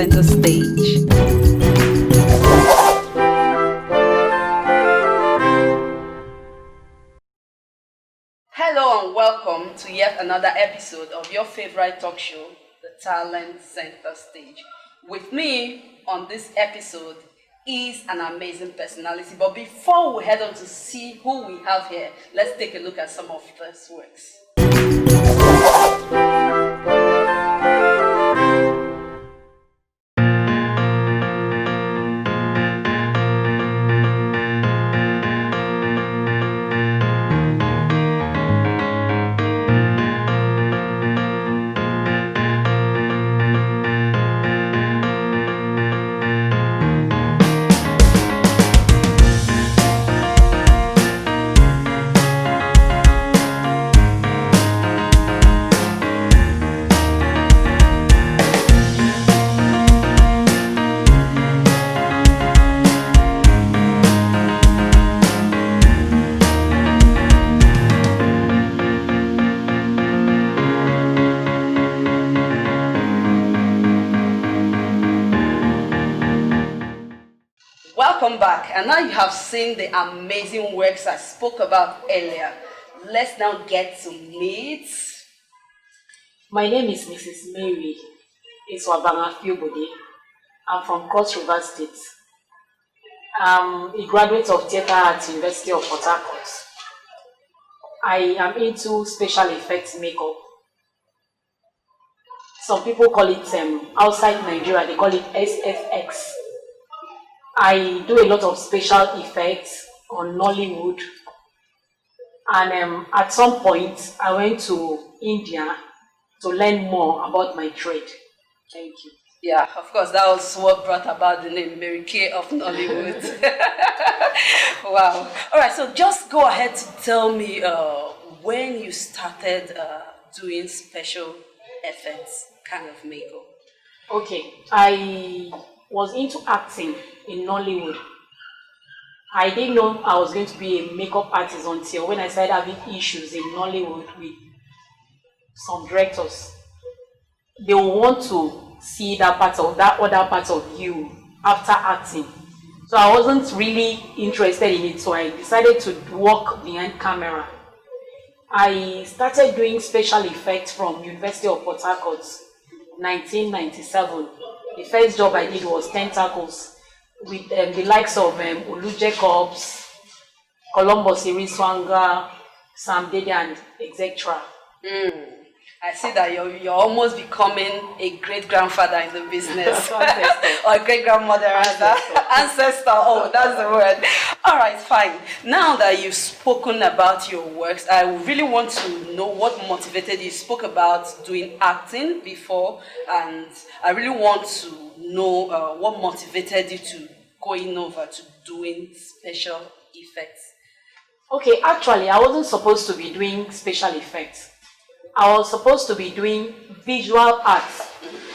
center stage. Hello and welcome to yet another episode of your favorite talk show, The Talent Center Stage. With me on this episode is an amazing personality. But before we head on to see who we have here, let's take a look at some of these works. Welcome back, and now you have seen the amazing works I spoke about earlier. Let's now get to meet. My name is Mrs. Mary Iswabanga Fiobode. I'm from Cross River State. I'm a graduate of Theatre at University of Port Harcourt. I am into special effects makeup. Some people call it, outside Nigeria, they call it SFX. I do a lot of special effects on Nollywood, and at some point I went to India to learn more about my trade. Thank you. Yeah, of course, that was what brought about the name Mary Kay of Nollywood. Wow. All right, so just go ahead to tell me when you started doing special effects kind of makeup. Okay, I was into acting in Nollywood. I didn't know I was going to be a makeup artist until when I started having issues in Nollywood with some directors. They will want to see that other part of you after acting. So I wasn't really interested in it, so I decided to work behind camera. I started doing special effects from University of Port Harcourt, 1997. The first job I did was Tentacles with the likes of Olu Jacobs, Columbus Iriswanga, Sam Dede, and etc. I see that you're almost becoming a great-grandfather in the business. Or a great-grandmother, ancestor. Oh, that's the word. All right, fine. Now that you've spoken about your works, I really want to know what motivated you. You spoke about doing acting before, and I really want to know what motivated you to going over to doing special effects. Okay, actually, I wasn't supposed to be doing special effects. I was supposed to be doing visual arts,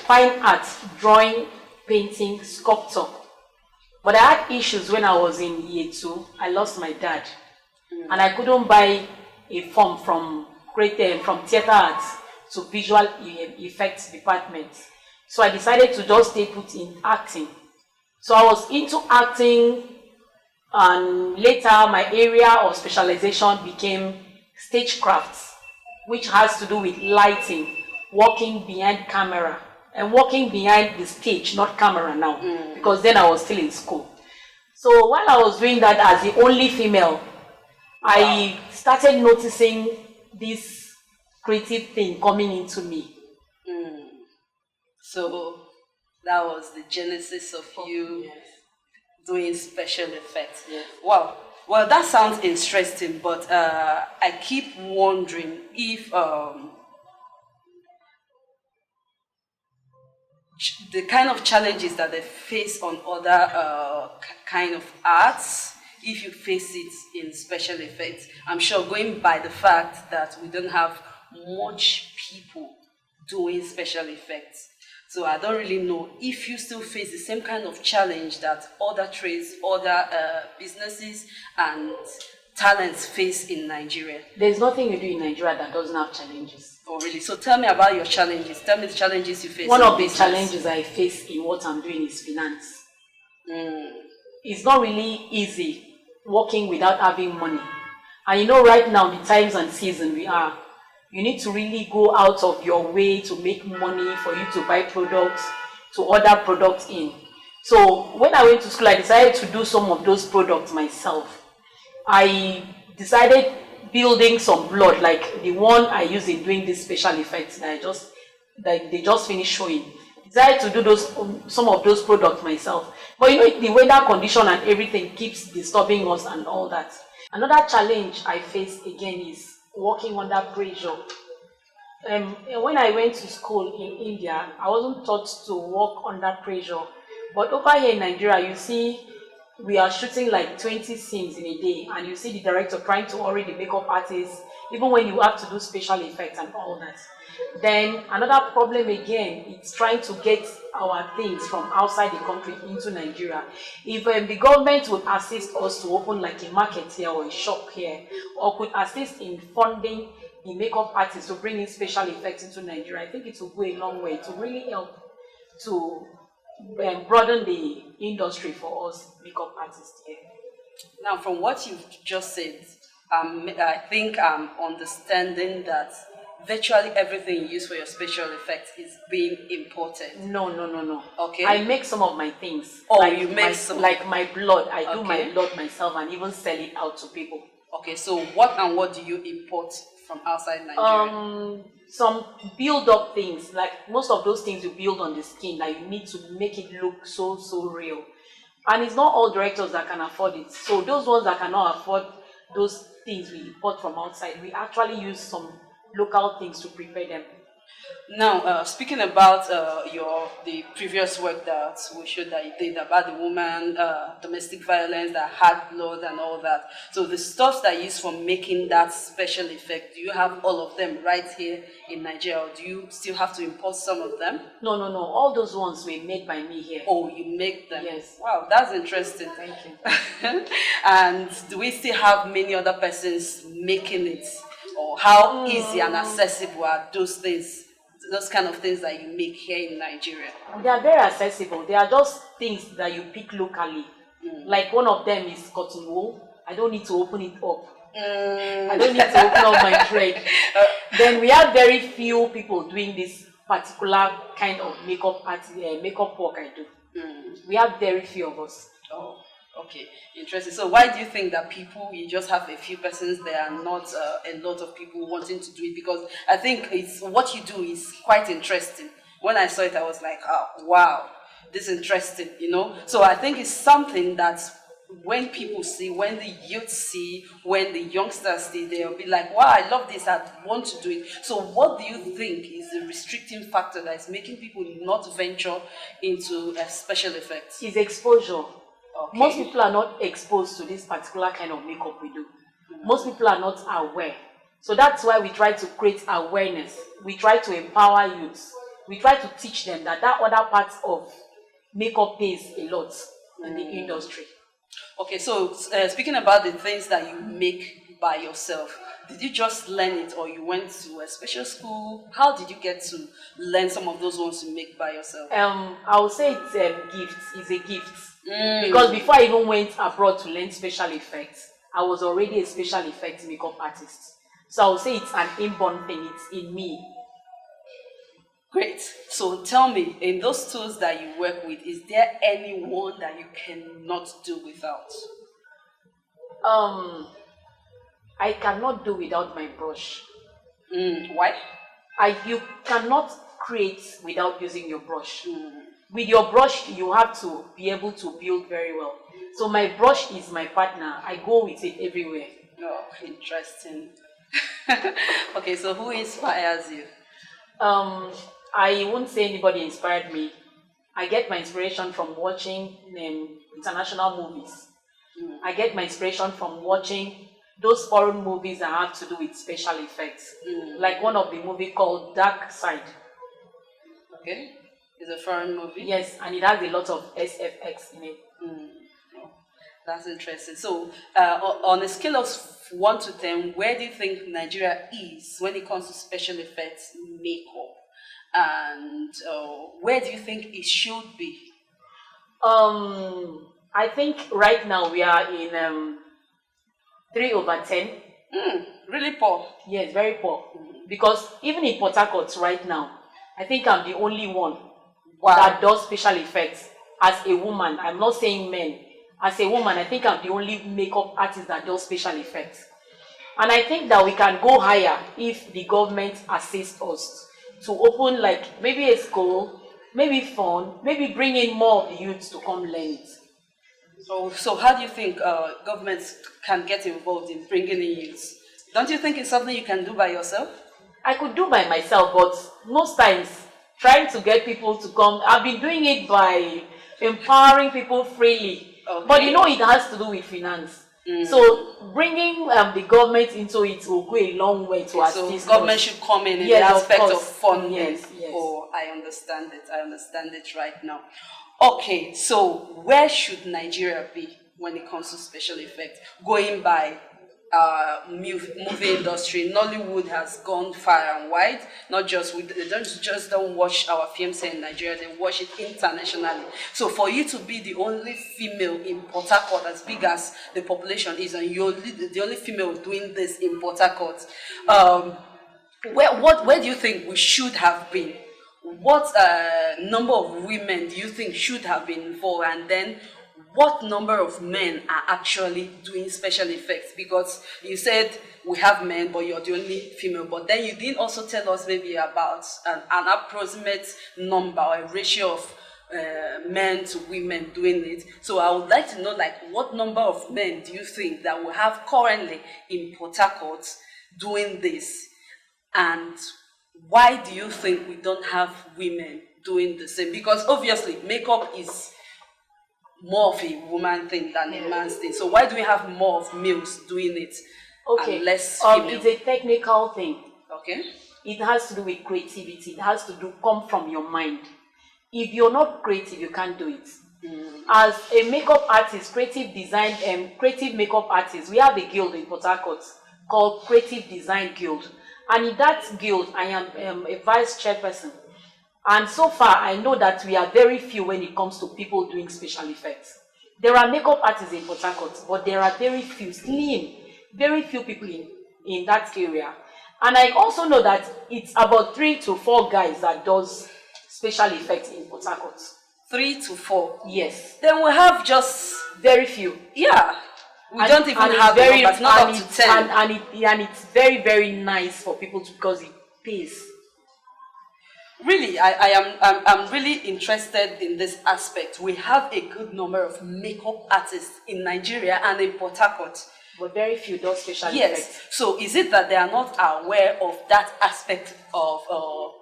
fine arts, drawing, painting, sculpture. But I had issues when I was in year 2. I lost my dad, and I couldn't buy a form from theatre arts to visual effects department. So I decided to just stay put in acting. So I was into acting, and later my area of specialization became stagecraft, which has to do with lighting, working behind camera, and working behind the stage, not camera now, because then I was still in school. So while I was doing that as the only female, I started noticing this creative thing coming into me. So that was the genesis of you doing special effects. Yes. Wow. Well, that sounds interesting, but I keep wondering if the kind of challenges that they face on other kind of arts, if you face it in special effects. I'm sure going by the fact that we don't have much people doing special effects. So I don't really know if you still face the same kind of challenge that other trades, other businesses and talents face in Nigeria. There's nothing you do in Nigeria that doesn't have challenges. Oh, really? So tell me about your challenges. Tell me the challenges you face. One in of the business. challenges I face in what I'm doing is finance. Mm. It's not really easy working without having money. And you know, right now, the times and season we are, you need to really go out of your way to make money for you to buy products, to order products in. So when I went to school, I decided to do some of those products myself. I decided building some blood, like the one I use in doing this special effects that they just finished showing. Decided to do those some of those products myself. But you know, the weather condition and everything keeps disturbing us and all that. Another challenge I face again is working under pressure. When I went to school in India, I wasn't taught to work under pressure. But over here in Nigeria, you see, we are shooting like 20 scenes in a day, and you see the director trying to hurry the makeup artist, even when you have to do special effects and all that. Then another problem again, it's trying to get our things from outside the country into Nigeria. If the government would assist us to open like a market here or a shop here, or could assist in funding the makeup artists to bring in special effects into Nigeria, I think it will go a long way to really help to broaden the industry for us makeup artists here. Now, from what you've just said, I think I'm understanding that virtually everything you use for your special effects is being imported. No. Okay. I make some of my things. Oh, like you make some. Like my blood. I do my Okay. blood myself and even sell it out to people. Okay, so what do you import from outside Nigeria? Some build up things, like most of those things you build on the skin that you need to make it look so real. And it's not all directors that can afford it. So those ones that cannot afford those things we import from outside, we actually use some local things to prepare them. Now, speaking about the previous work that we showed that you did about the woman, domestic violence, that had blood and all that. So the stuffs that you use for making that special effect, do you have all of them right here in Nigeria, or do you still have to import some of them? No. All those ones were made by me here. Oh, you make them? Yes. Wow, that's interesting. Thank you. And do we still have many other persons making it? Or how easy and accessible are those things? Those kind of things that you make here in Nigeria? They are very accessible. They are just things that you pick locally. Like one of them is cotton wool. I don't need to open it up. I don't need to open up my thread. Then we have very few people doing this particular kind of makeup work I do. We have very few of us. Oh, okay, interesting. So why do you think that you just have a few persons there and not a lot of people wanting to do it? Because I think it's what you do is quite interesting. When I saw it, I was like, oh, wow, this is interesting, you know? So I think it's something that when people see, when the youth see, when the youngsters see, they'll be like, wow, I love this, I want to do it. So what do you think is the restricting factor that is making people not venture into special effects? It's exposure. Okay. Most people are not exposed to this particular kind of makeup we do. Most people are not aware. So that's why we try to create awareness. We try to empower youths. We try to teach them that other parts of makeup pays a lot in the industry. Okay, so speaking about the things that you make by yourself, did you just learn it or you went to a special school? How did you get to learn some of those ones you make by yourself? I would say it's a gift. It's a gift. Because before I even went abroad to learn special effects, I was already a special effects makeup artist. So I would say it's an inborn thing. It's in me. Great. So tell me, in those tools that you work with, is there any one that you cannot do without? I cannot do without my brush. Why? You cannot create without using your brush. With your brush, you have to be able to build very well. So my brush is my partner. I go with it everywhere. Oh, interesting. Okay, so who inspires you? I won't say anybody inspired me. I get my inspiration from watching international movies. I get my inspiration from watching those foreign movies that have to do with special effects. Like one of the movie called Dark Side. Okay. It's a foreign movie? Yes, and it has a lot of SFX in it. That's interesting. So, on a scale of 1 to 10, where do you think Nigeria is when it comes to special effects makeup? And where do you think it should be? I think right now we are in 3/10. Really poor. Yes, very poor. Because even in Port Harcourt right now, I think I'm the only one that does special effects as a woman. I'm not saying men. As a woman, I think I'm the only makeup artist that does special effects. And I think that we can go higher if the government assists us to open like maybe a school, maybe fund, maybe bring in more of the youths to come learn it. So how do you think governments can get involved in bringing in youths? Don't you think it's something you can do by yourself? I could do by myself, but most times trying to get people to come, I've been doing it by empowering people freely. Okay. But it has to do with finance. So bringing the government into it will go a long way to assist. So government should come in the aspect of funding. Yes. Oh, I understand it. I understand it right now. Okay, so where should Nigeria be when it comes to special effects? Going by movie industry, Nollywood has gone far and wide. Not just they don't watch our films in Nigeria; they watch it internationally. So for you to be the only female in Port Harcourt, as big as the population is, and you're the only female doing this in Port Harcourt, where do you think we should have been? What number of women do you think should have been involved, and then what number of men are actually doing special effects? Because you said we have men, but you're the only female. But then you didn't also tell us maybe about an approximate number or a ratio of men to women doing it. So I would like to know, like, what number of men do you think that we have currently in Port Harcourt doing this? And why do you think we don't have women doing the same? Because obviously makeup is more of a woman thing than a man's thing. So why do we have more of males doing it and less female? It's a technical thing. Okay. It has to do with creativity. It has to come from your mind. If you're not creative, you can't do it. As a makeup artist, creative makeup artist, we have a guild in Port Harcourt called Creative Design Guild. And in that guild, I am a vice chairperson. And so far, I know that we are very few when it comes to people doing special effects. There are makeup artists in Port Harcourt, but there are very few, very few people in that area. And I also know that it's about 3 to 4 guys that does special effects in Port Harcourt. 3 to 4? Yes. Then we have just very few. Yeah. We don't even have the numbers, not up to 10. And it's very, very nice for people because it pays. Really, I'm really interested in this aspect. We have a good number of makeup artists in Nigeria and in Port Harcourt. But very few do special effects. So is it that they are not aware of that aspect of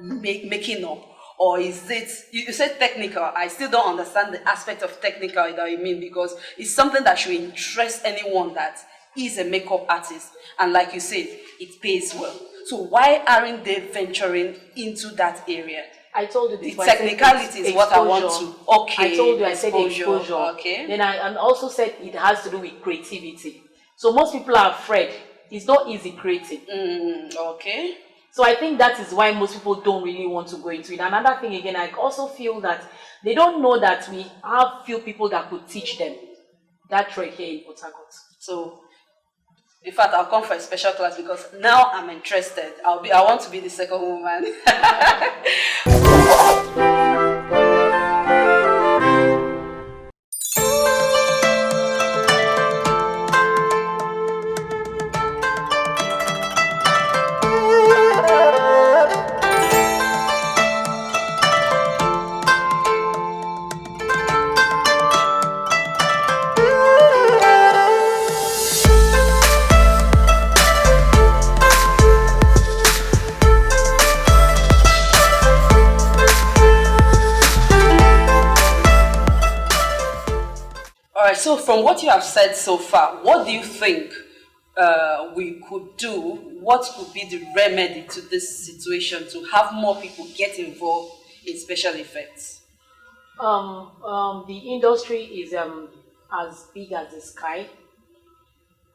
making up? Or is it, you said technical, I still don't understand the aspect of technical that you mean, because it's something that should interest anyone that is a makeup artist. And like you said, it pays well. So why aren't they venturing into that area? I told you this. The technicality is what I want to. Okay. I told you, I said exposure. Okay. Then I also said it has to do with creativity. So most people are afraid. It's not easy creating. Okay. So I think that is why most people don't really want to go into it. Another thing again, I also feel that they don't know that we have few people that could teach them that trade here in Port Harcourt. So, in fact, I'll come for a special class because now I'm interested. I want to be the second woman. So from what you have said so far, what do you think we could do? What could be the remedy to this situation to have more people get involved in special effects? The industry is as big as the sky.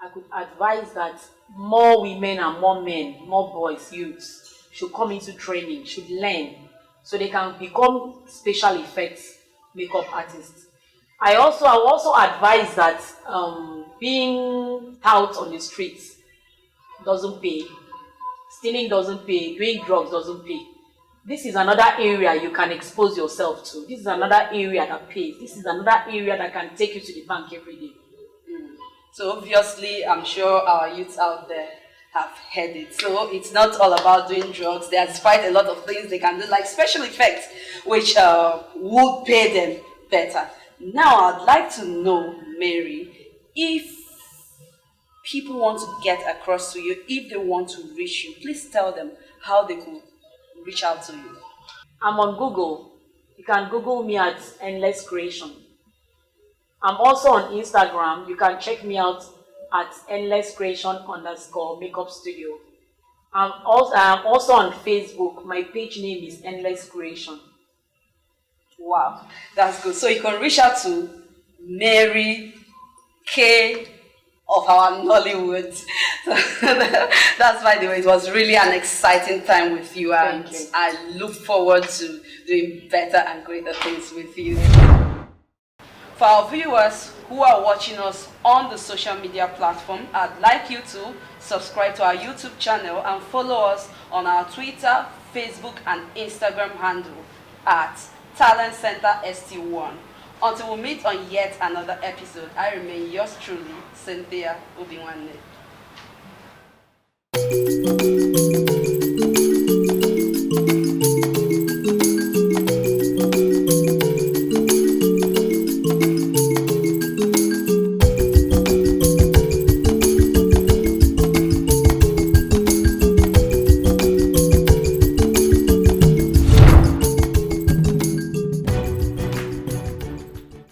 I could advise that more women and more men, more boys, youths should come into training, should learn, so they can become special effects makeup artists. I will also advise that being out on the streets doesn't pay, stealing doesn't pay, doing drugs doesn't pay. This is another area you can expose yourself to. This is another area that pays. This is another area that can take you to the bank every day. So obviously, I'm sure our youths out there have heard it. So it's not all about doing drugs. There's quite a lot of things they can do, like special effects, which would pay them better. Now, I'd like to know, Mary, if people want to get across to you, if they want to reach you, please tell them how they could reach out to you. I'm on Google. You can Google me at Endless Creation. I'm also on Instagram. You can check me out at Endless Creation _ makeup studio. I'm also on Facebook. My page name is Endless Creation. Wow, that's good. So you can reach out to Mary K of our Nollywood. That's, by the way, it was really an exciting time with you, and Thank you. I look forward to doing better and greater things with you. For our viewers who are watching us on the social media platform, I'd like you to subscribe to our YouTube channel and follow us on our Twitter, Facebook, and Instagram handle at Talent Center ST1. Until we meet on yet another episode, I remain yours truly, Cynthia Obinwanne.